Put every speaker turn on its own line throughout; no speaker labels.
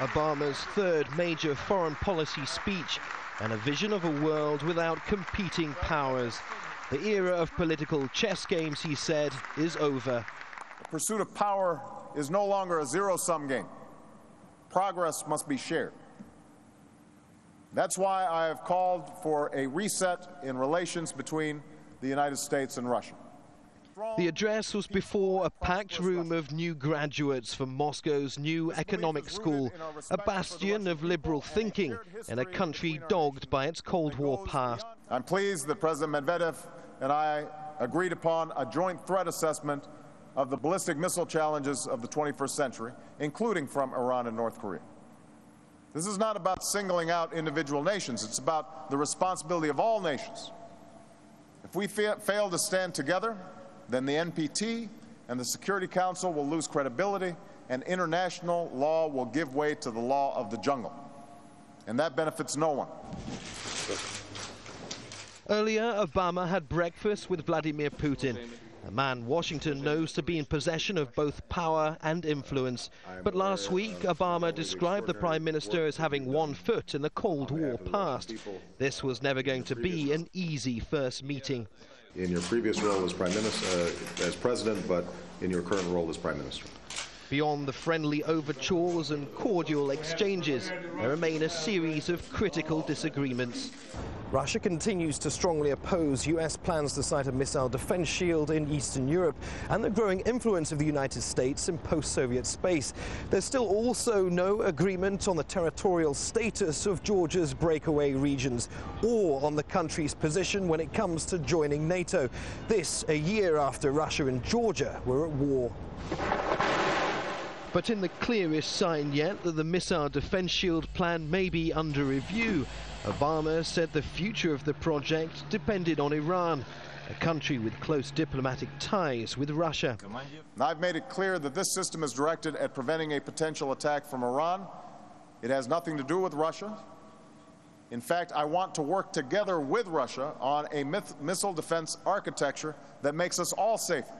Obama's third major foreign policy speech, and a vision of a world without competing powers. The era of political chess games, he said, is over.
The pursuit of power is no longer a zero-sum game. Progress must be shared. That's why I have called for a reset in relations between the United States and Russia.
The address was before a packed room of new graduates from Moscow's new economic school, a bastion of liberal thinking in a country dogged by its Cold War past.
I'm pleased that President Medvedev and I agreed upon a joint threat assessment of the ballistic missile challenges of the 21st century, including from Iran and North Korea. This is not about singling out individual nations. It's about the responsibility of all nations. If we fail to stand together, then the NPT and the Security Council will lose credibility, and international law will give way to the law of the jungle. And that benefits no one.
Earlier, Obama had breakfast with Vladimir Putin, a man Washington knows to be in possession of both power and influence. But last week, Obama described the Prime Minister as having one foot in the Cold War past. This was never going to be an easy first meeting.
In your previous role as as President, but in your current role as Prime Minister.
Beyond the friendly overtures and cordial exchanges, there remain a series of critical disagreements.
Russia continues to strongly oppose U.S. plans to site a missile defense shield in Eastern Europe and the growing influence of the United States in post-Soviet space. There's still also no agreement on the territorial status of Georgia's breakaway regions or on the country's position when it comes to joining NATO. This a year after Russia and Georgia were at war.
But in the clearest sign yet that the missile defense shield plan may be under review, Obama said the future of the project depended on Iran, a country with close diplomatic ties with Russia.
I've made it clear that this system is directed at preventing a potential attack from Iran. It has nothing to do with Russia. In fact, I want to work together with Russia on a missile defense architecture that makes us all safer.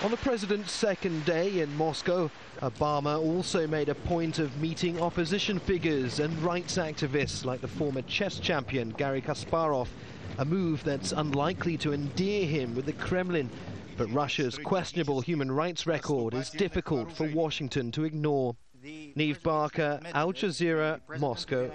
On the president's second day in Moscow, Obama also made a point of meeting opposition figures and rights activists like the former chess champion Garry Kasparov, a move that's unlikely to endear him with the Kremlin. But Russia's questionable human rights record is difficult for Washington to ignore. Neave Barker, Al Jazeera, Moscow.